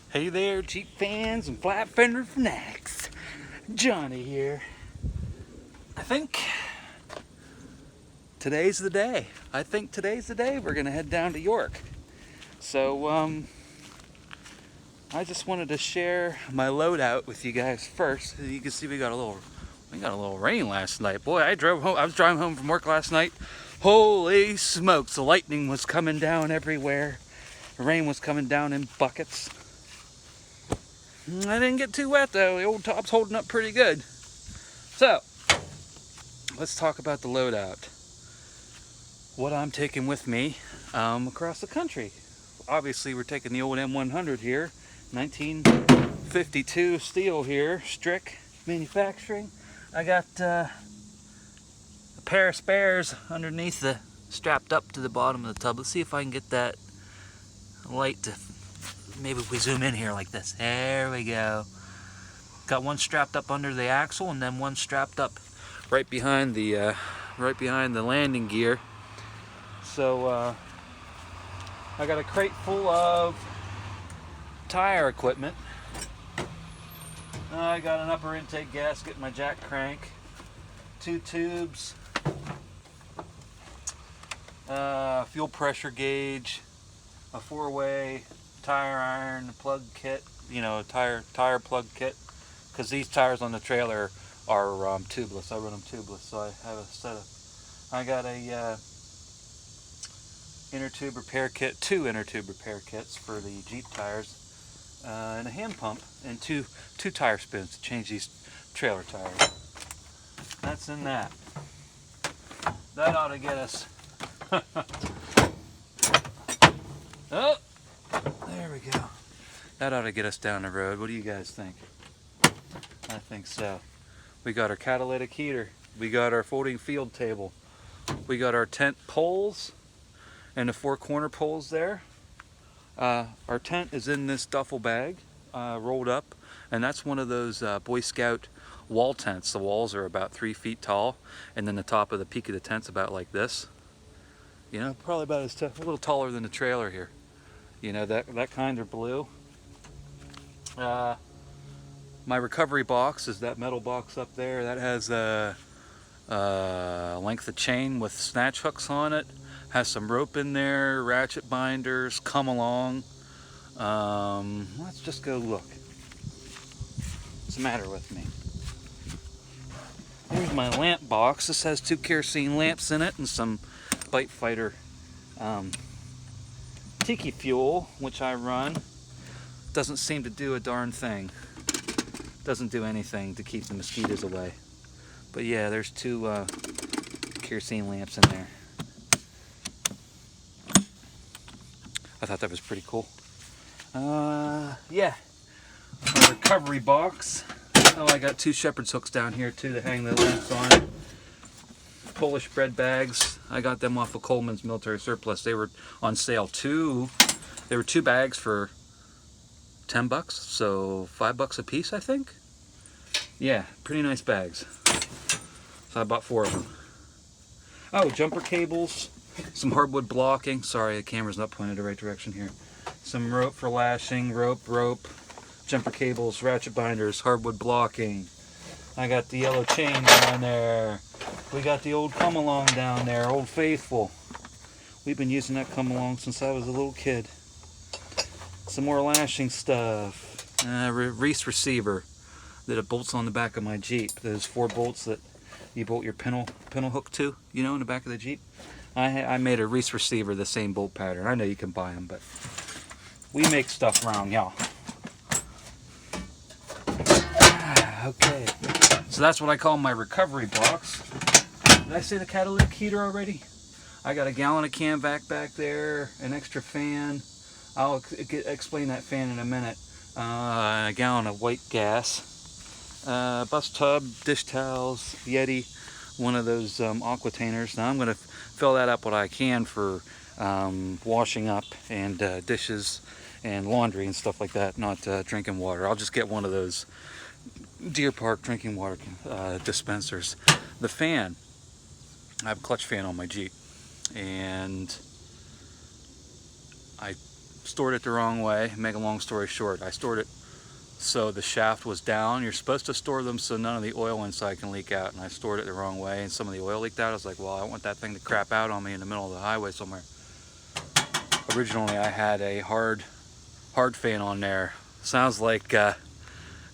Hey there, Jeep fans and flat fender fanatics. Johnny here. I think today's the day. We're gonna head down to York. So, I just wanted to share my loadout with you guys first. You can see we got a little rain last night. Boy, I was driving home from work last night. Holy smokes, the lightning was coming down everywhere. The rain was coming down in buckets. I didn't get too wet though. The old top's holding up pretty good. So, let's talk about the loadout. What I'm taking with me across the country. Obviously, we're taking the old M100 here, 1952 steel here, Strick manufacturing. I got a pair of spares underneath strapped up to the bottom of the tub. Let's see if I can get that light to. Maybe if we zoom in here like this. There we go. Got one strapped up under the axle, and then one strapped up right behind the landing gear. So I got a crate full of tire equipment. I got an upper intake gasket, my jack crank, 2 tubes, fuel pressure gauge, a 4-way tire iron plug kit, tire plug kit, because these tires on the trailer are tubeless. I run them tubeless, so I have I got a inner tube repair kit, 2 inner tube repair kits for the Jeep tires, and a hand pump, and two tire spins to change these trailer tires. That's in that. That ought to get us. Oh, there we go. That ought to get us down the road. What do you guys think? I think so. We got our catalytic heater. We got our folding field table. We got our tent poles and the 4 corner poles there. Our tent is in this duffel bag, rolled up, and that's one of those Boy Scout wall tents. The walls are about 3 feet tall, and then the top of the peak of the tent's about like this. Probably about a little taller than the trailer here. That kind of blue. My recovery box is that metal box up there. That has a length of chain with snatch hooks on it. Has some rope in there, ratchet binders, come along. Let's just go look. What's the matter with me? Here's my lamp box. This has 2 kerosene lamps in it and some Bite Fighter tiki fuel, which I run. Doesn't seem to do a darn thing. Doesn't do anything to keep the mosquitoes away. But yeah, there's 2 kerosene lamps in there. I thought that was pretty cool. Yeah. My recovery box. Oh, I got 2 shepherd's hooks down here too to hang the lamps on. Polish bread bags. I got them off of Coleman's Military Surplus. They were on sale too. They were 2 bags for $10, so $5 a piece, I think. Yeah, pretty nice bags. So I bought 4 of them. Oh, jumper cables, some hardwood blocking. Sorry, the camera's not pointed the right direction here. Some rope for lashing, rope, jumper cables, ratchet binders, hardwood blocking. I got the yellow chain down there. We got the old come along down there, Old Faithful. We've been using that come along since I was a little kid. Some more lashing stuff. Reese receiver that it bolts on the back of my Jeep. Those 4 bolts that you bolt your pintle hook to, in the back of the Jeep. I made a Reese receiver the same bolt pattern. I know you can buy them, but we make stuff around y'all. Okay, so that's what I call my recovery box. Did I say the catalytic heater already? I got a gallon of Canvac back there, an extra fan. I'll explain that fan in a minute. A gallon of white gas. Bus tub, dish towels, Yeti, one of those aquatainers. Now I'm going to fill that up what I can for washing up and dishes and laundry and stuff like that, not drinking water. I'll just get one of those Deer Park drinking water dispensers. The fan, I have a clutch fan on my Jeep, and I stored it the wrong way. Make a long story short, I stored it so the shaft was down. You're supposed to store them so none of the oil inside can leak out, and I stored it the wrong way and some of the oil leaked out. I was like, well, I don't want that thing to crap out on me in the middle of the highway somewhere. Originally I had a hard fan on there. Sounds like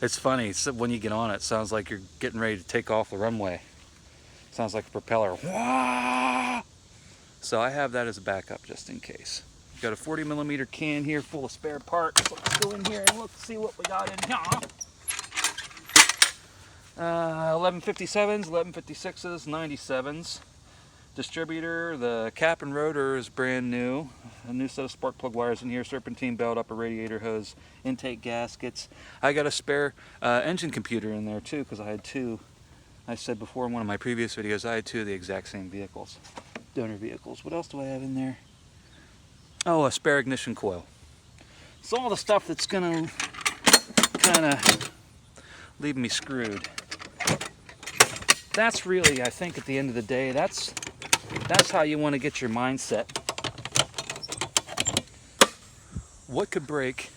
it's funny, so when you get on it, sounds like you're getting ready to take off the runway. Sounds like a propeller. Wah! So I have that as a backup just in case. Got a 40mm can here full of spare parts. Let's go in here and look, see what we got in here. 1157s, 1156s, 97s. Distributor, the cap and rotor is brand new. A new set of spark plug wires in here, serpentine belt, upper radiator hose, intake gaskets. I got a spare engine computer in there too, because I had two. I said before in one of my previous videos, I had two of the exact same vehicles, donor vehicles. What else do I have in there? Oh, a spare ignition coil. It's all the stuff that's gonna kind of leave me screwed. That's really, I think, at the end of the day, that's how you want to get your mindset. What could break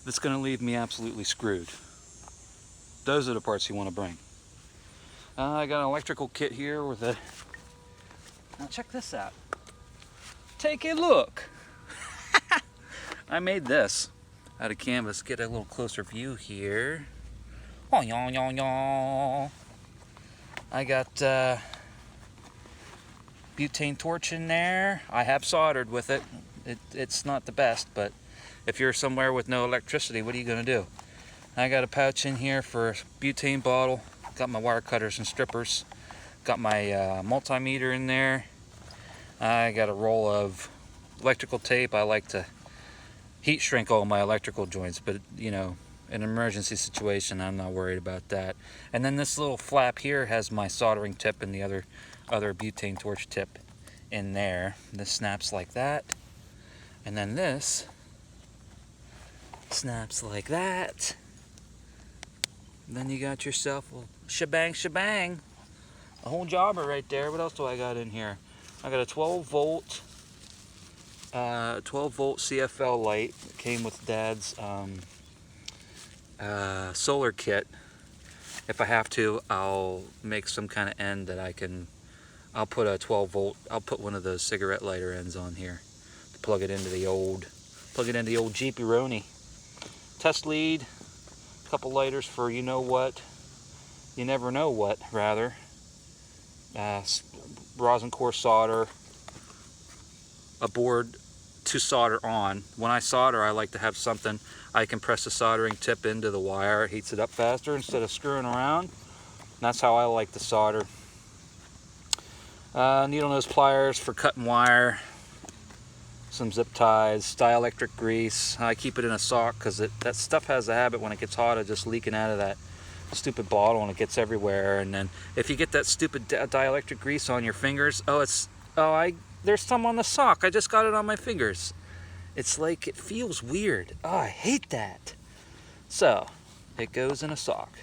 that's going to leave me absolutely screwed? Those are the parts you want to bring. I got an electrical kit here with a... Now check this out. Take a look. I made this out of canvas. Get a little closer view here. Oh, yaw, yaw, yaw. I got butane torch in there. I have soldered with it. It's not the best, but if you're somewhere with no electricity, what are you going to do? I got a pouch in here for a butane bottle. Got my wire cutters and strippers. Got my multimeter in there. I got a roll of electrical tape. I like to heat shrink all my electrical joints, but you know, in an emergency situation, I'm not worried about that. And then this little flap here has my soldering tip and the other butane torch tip in there. This snaps like that. And then this snaps like that. And then you got yourself a shebang. A whole jobber right there. What else do I got in here? I got a 12 volt CFL light. It came with Dad's solar kit. If I have to, I'll make some kind of end that I'll put a 12 volt, I'll put one of those cigarette lighter ends on here to plug it into the old Jeepy-Roni. Test lead, a couple lighters for you know what, you never know what, rather. Rosin core solder, a board to solder on. When I solder, I like to have something I can press the soldering tip into the wire. It heats it up faster instead of screwing around. That's how I like to solder. Needle nose pliers for cutting wire. Some zip ties, dielectric grease. I keep it in a sock because that stuff has a habit when it gets hot of just leaking out of that stupid bottle and it gets everywhere. And then if you get that stupid dielectric grease on your fingers, there's some on the sock. I just got it on my fingers. It's like it feels weird. Oh, I hate that. So it goes in a sock,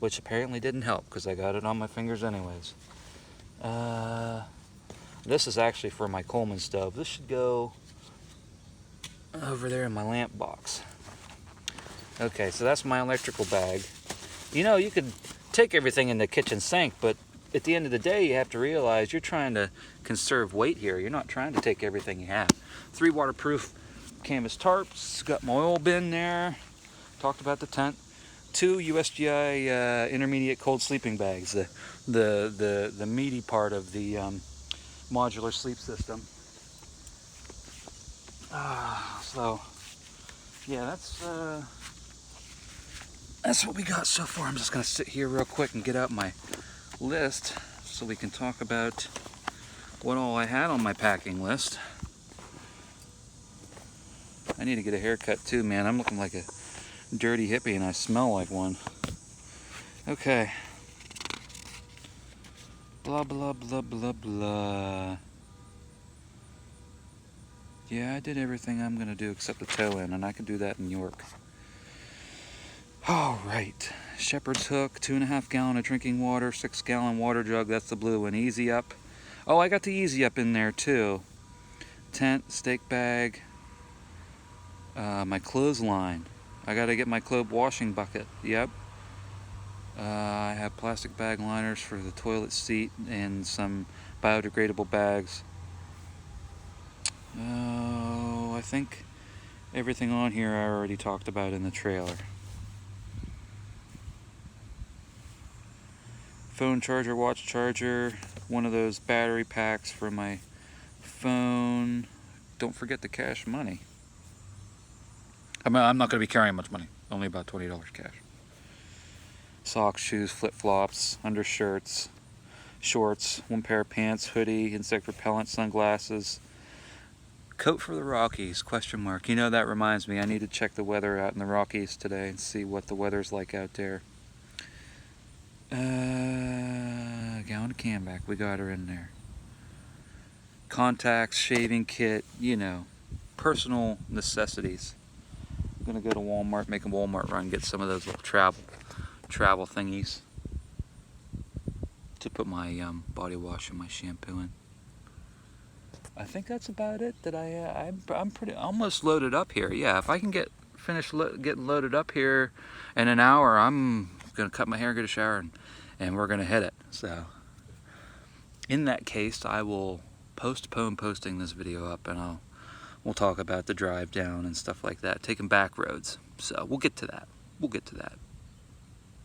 which apparently didn't help because I got it on my fingers anyways. This is actually for my Coleman stove. This should go over there in my lamp box. Okay, so that's my electrical bag. You know, you could take everything in the kitchen sink, but at the end of the day, you have to realize you're trying to conserve weight here. You're not trying to take everything you have. 3 waterproof canvas tarps. Got my oil bin there. Talked about the tent. 2 USGI intermediate cold sleeping bags. The meaty part of the modular sleep system. So yeah, that's what we got so far. I'm just gonna sit here real quick and get out my list so we can talk about what all I had on my packing list. I need to get a haircut too, man. I'm looking like a dirty hippie and I smell like one. Okay. Blah, blah, blah, blah, blah. Yeah, I did everything I'm going to do except the toe in, and I can do that in York. All right. Shepherd's hook, 2.5 gallon of drinking water, 6 gallon water jug. That's the blue one. Easy Up. Oh, I got the Easy Up in there too. tent, steak bag, my clothesline. I gotta get my clothes washing bucket. Yep. I have plastic bag liners for the toilet seat and some biodegradable bags. Oh, I think everything on here I already talked about in the trailer. Phone charger, watch charger, one of those battery packs for my phone. Don't forget to cash money. I'm not going to be carrying much money, only about $20 cash. Socks, shoes, flip-flops, undershirts, shorts, one pair of pants, hoodie, insect repellent, sunglasses. Coat for the Rockies, question mark. You know, that reminds me, I need to check the weather out in the Rockies today and see what the weather's like out there. Gallon of Canvac, we got her in there. Contacts, shaving kit, you know, personal necessities. I'm gonna go to Walmart, make a Walmart run, get some of those little travel thingies to put my body wash and my shampoo in. I think that's about it. I'm pretty almost loaded up here. Yeah, if I can finish getting loaded up here in an hour, I'm gonna cut my hair, get a shower, and we're gonna hit it. So in that case, I will postpone posting this video up, and we'll talk about the drive down and stuff like that, taking back roads. So we'll get to that.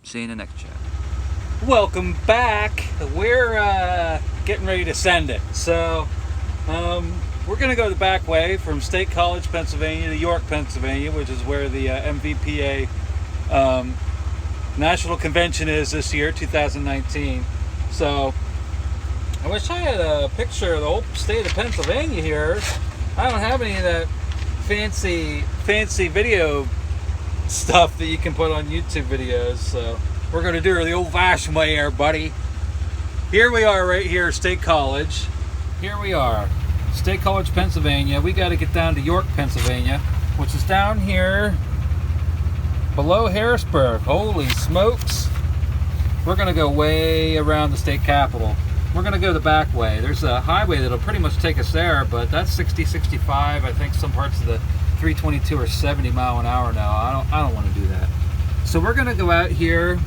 See you in the next chat. Welcome back. We're getting ready to send it. So we're going to go the back way from State College, Pennsylvania to York, Pennsylvania, which is where the MVPA National Convention is this year, 2019. So I wish I had a picture of the whole state of Pennsylvania here. I don't have any of that fancy video stuff that you can put on YouTube videos. So we're going to do it the old-fashioned way here, buddy. Here we are right here, State College. Here we are, State College, Pennsylvania. We got to get down to York, Pennsylvania, which is down here below Harrisburg. Holy smokes. We're going to go way around the state capitol. We're going to go the back way. There's a highway that'll pretty much take us there, but that's 60, 65. I think some parts of the 322 are 70 mile an hour now. I don't want to do that. So we're going to go out here.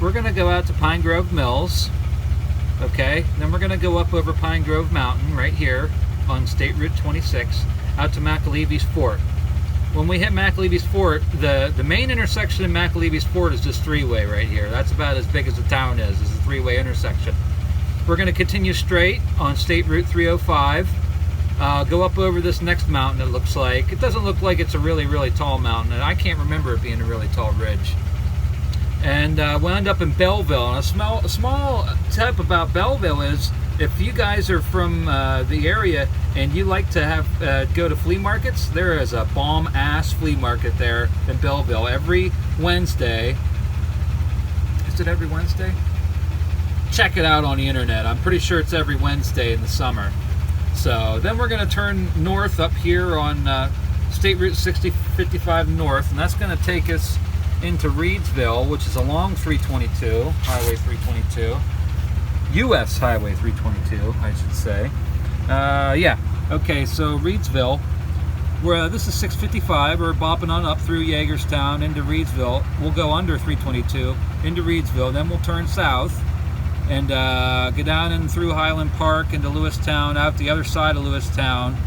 We're going to go out to Pine Grove Mills. Okay, then we're going to go up over Pine Grove Mountain right here on State Route 26 out to McAlevy's Fort. When we hit McAlevy's Fort, the main intersection in McAlevy's Fort is just three-way right here. That's about as big as the town is a three-way intersection. We're going to continue straight on State Route 305, go up over this next mountain. It looks like it doesn't look like it's a really, really tall mountain, and I can't remember it being a really tall ridge. And we'll end up in Belleville. And a small tip about Belleville is, if you guys are from the area and you like to have go to flea markets, there is a bomb-ass flea market there in Belleville every Wednesday. Is it every Wednesday? Check it out on the internet. I'm pretty sure it's every Wednesday in the summer. So then we're going to turn north up here on State Route 6055 North, and that's going to take us into Reedsville, which is along 322, Highway 322. U.S. Highway 322, I should say. Yeah. Okay, so Reedsville, where this is 655, we're bopping on up through Yeagerstown into Reedsville. We'll go under 322 into Reedsville, then we'll turn south and go down and through Highland Park into Lewistown, out the other side of Lewistown.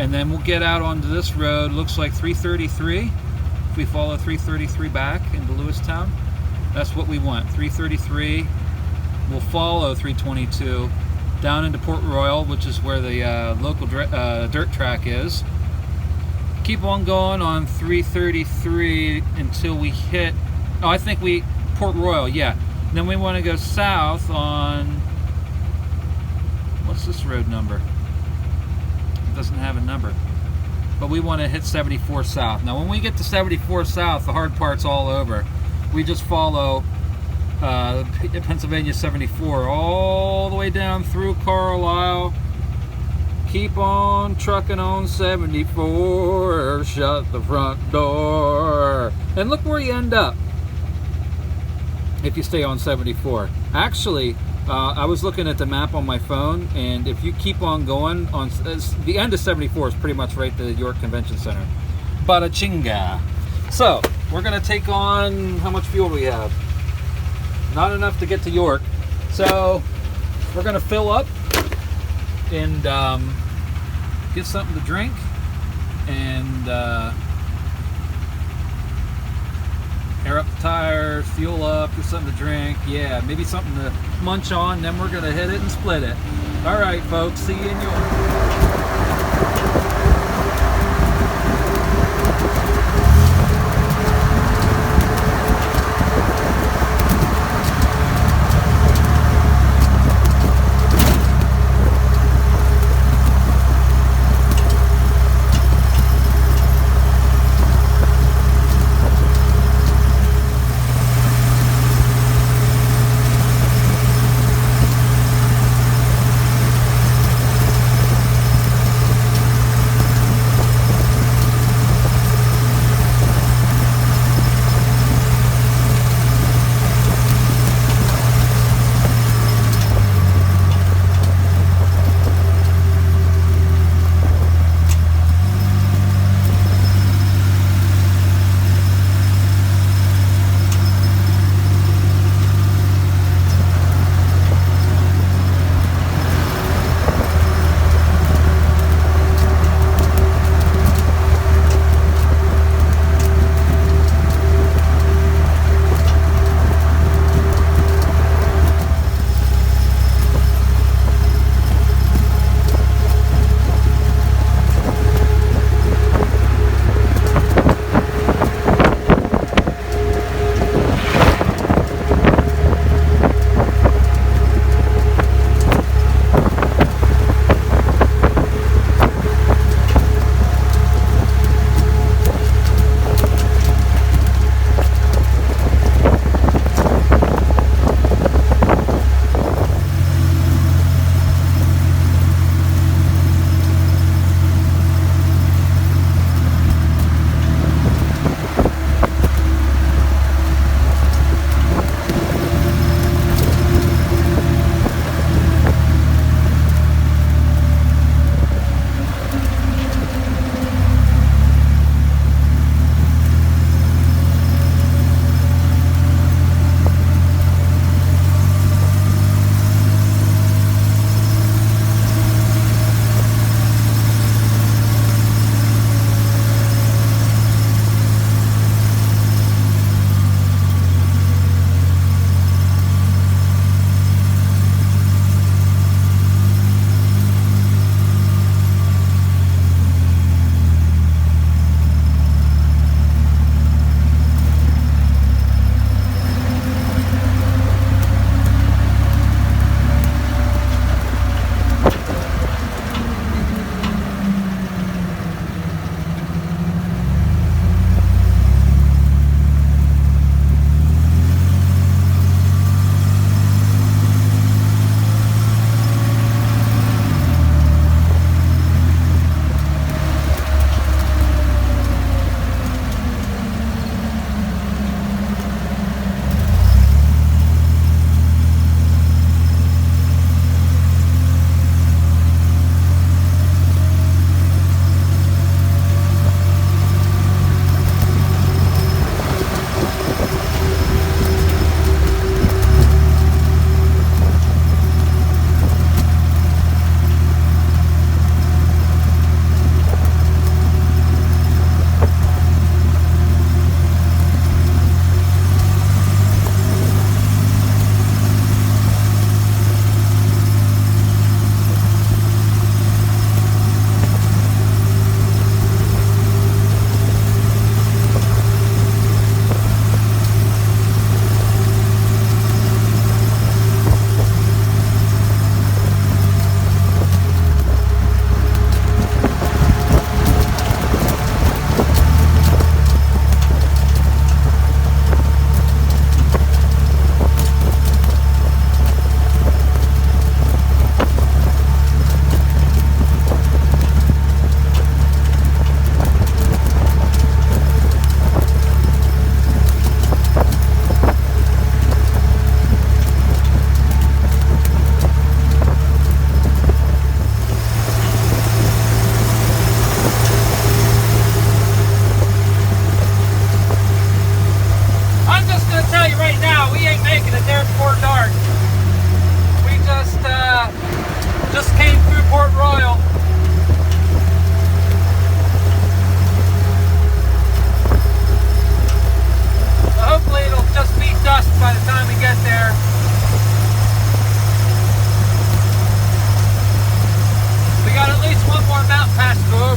And then we'll get out onto this road, looks like 333. If we follow 333 back into Lewistown, that's what we want. 333. We'll follow 322 down into Port Royal, which is where the local dirt track is. Keep on going on 333 until we hit, oh, I think Port Royal, yeah. Then we want to go south on, what's this road number? Doesn't have a number, but we want to hit 74 South. Now when we get to 74 South, the hard part's all over. We just follow Pennsylvania 74 all the way down through Carlisle, keep on trucking on 74, shut the front door, and look where you end up if you stay on 74. Actually, I was looking at the map on my phone, and if you keep on going, on the end of 74 is pretty much right to the York Convention Center. Bada chinga. So we're gonna take on, how much fuel do we have? Not enough to get to York, so we're gonna fill up and get something to drink and air up the tires, fuel up, get something to drink, yeah, maybe something to munch on, then we're gonna hit it and split it. All right, folks, see you in York.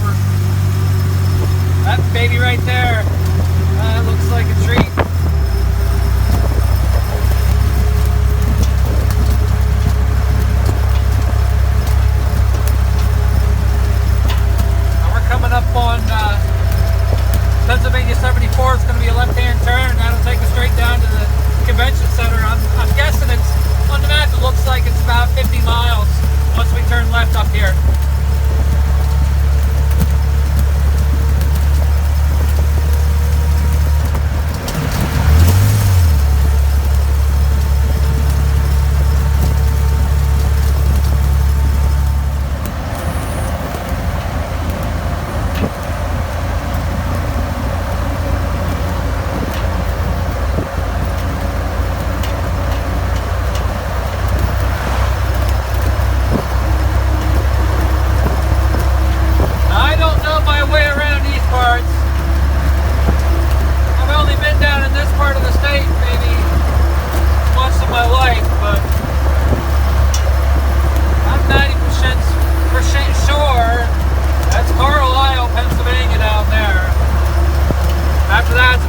over. That baby right there, looks like a treat. Now we're coming up on Pennsylvania 74. It's going to be a left-hand turn, and that'll take us straight down to the convention center. I'm guessing it's, on the map it looks like it's about 50 miles once we turn left up here.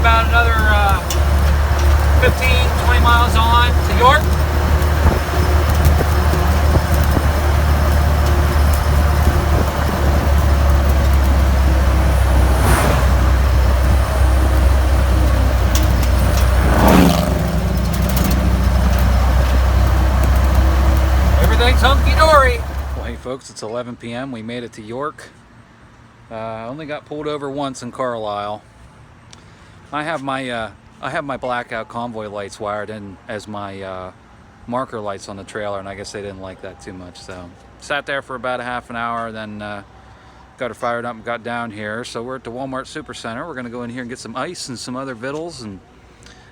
About another 15-20 miles on to York. Everything's hunky-dory. Well, hey folks, it's 11 p.m. We made it to York. Only got pulled over once in Carlisle. I have my blackout convoy lights wired in as my marker lights on the trailer, and I guess they didn't like that too much. So sat there for about a half an hour, then got her fired up and got down here. So we're at the Walmart Supercenter. We're gonna go in here and get some ice and some other vittles, and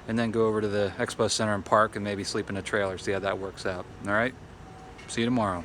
then go over to the Expo Center and park and maybe sleep in the trailer, see how that works out. All right, see you tomorrow.